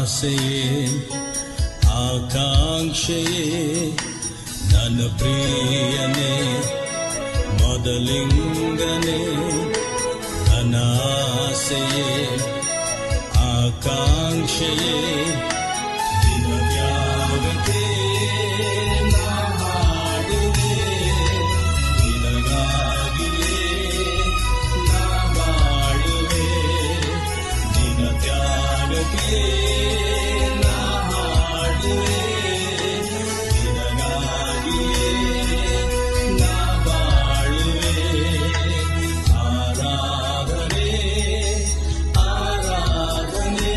ಆಸೆಯೇ ಆಕಾಂಕ್ಷೆಯೇ ನನ್ನ ಪ್ರಿಯನೇ ಮೊದಲಿಂಗನೇ ನನ್ನ ಆಸೆಯೇ ಆಕಾಂಕ್ಷೆಯೇ ದಿನವ್ಯಾಗತೆ ನಾ ಹಾಡುವೆ ನಿನಗಾಗಿಯೇ ನಾ ಬಾಳುವೆ ದಿನತ್ಯಾಗಕ್ಕೆ ನಾ ಹಾಡುವೆ ನಿನಗಾಗಿಯೇ ನಾ ಬಾಳುವೆ ಆರಾಧನೆ ಆರಾಧನೆ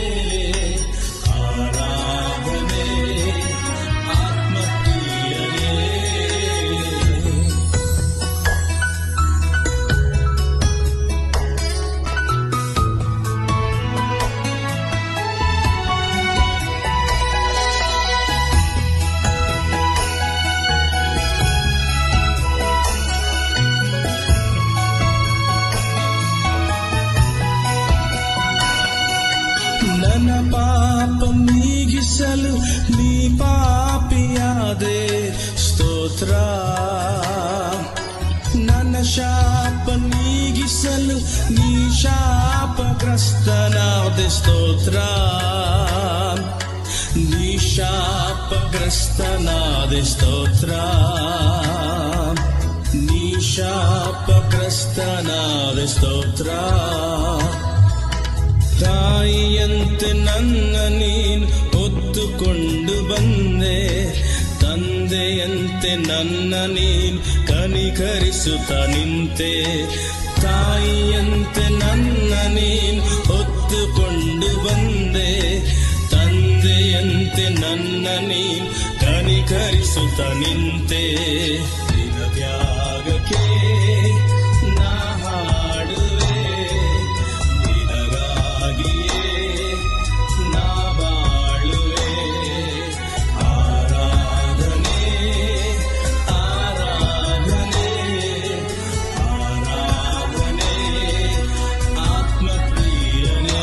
ಆರಾಧನೆ ಆತ್ಮಪ್ರಿಯನೇ. ನನ್ನ ಪಾಪ ನೀಗಿಸಲು ನೀ ಪಾಪಿಯಾದೆ ಸ್ತೋತ್ರ ನನ್ನ ಶಾಪ ನೀಗಿಸಲು ನೀ ಶಾಪಗ್ರಸ್ತನಾದೆ ಸ್ತೋತ್ರ ನೀ ಶಾಪಗ್ರಸ್ತನಾದೆ ಸ್ತೋತ್ರ ನೀ ಶಾಪಗ್ರಸ್ತನಾದೆ ಸ್ತೋತ್ರ ತಾಯಿಯಂತೆ ನನ್ನ ನೀನು ಹೊತ್ತುಕೊಂಡು ಬಂದೆ ತಂದೆಯಂತೆ ನನ್ನ ನೀನು ಕನಿಕರಿಸುತ್ತ ನಿಂತೆ ತಾಯಿಯಂತೆ ನನ್ನ ನೀನು ಹೊತ್ತುಕೊಂಡು ಬಂದೆ ತಂದೆಯಂತೆ ನನ್ನ ನೀನು ಕನಿಕರಿಸುತ್ತ ನಿಂತೆ ದಿನತ್ಯಾಗಕ್ಕೆ ನಾ ಹಾಡುವೆ ನಿನಗಾಗಿಯೇ ನಾ ಬಾಳುವೆ ಆರಾಧನೆ ಆರಾಧನೆ ಆರಾಧನೆ ಆತ್ಮಪ್ರಿಯನೇ.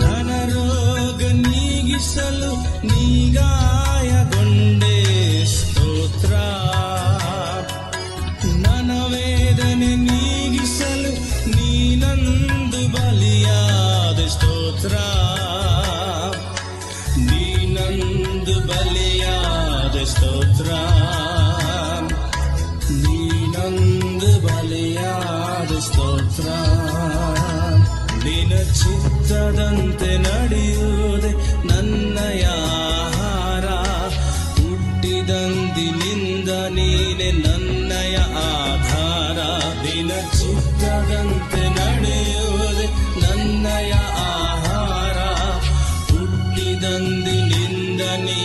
ಧನರೋಗ ನೀಗಿಸಲು ನೀ ಗಾಯಗೊಂಡೆ ಸ್ತೋತ್ರ ನನ್ನ ವೇದನೆ ನೀಗಿಸಲು ನೀನಂದು ಬಲಿಯಾದ ಸ್ತೋತ್ರ ನೀನಂದು ಬಲಿಯಾದ ಸ್ತೋತ್ರ ನೀನಂದು ಬಲಿಯಾದ ಸ್ತೋತ್ರ ನಿನ್ನ ಚಿತ್ತದಂತೆ ನಡೆಯುವುದೇ ನನ್ನಯ ಆಹಾರ ಹುಟ್ಟಿದಂದಿನಿಂದ ನೀನೆ ನನ್ನಯ ಆಧಾರ ನಿನ್ನ ಚಿತ್ತದಂತೆ ನಡೆಯುವುದೇ ನನ್ನಯ ಆಹಾರ ಹುಟ್ಟಿದಂದಿನಿಂದ ನೀ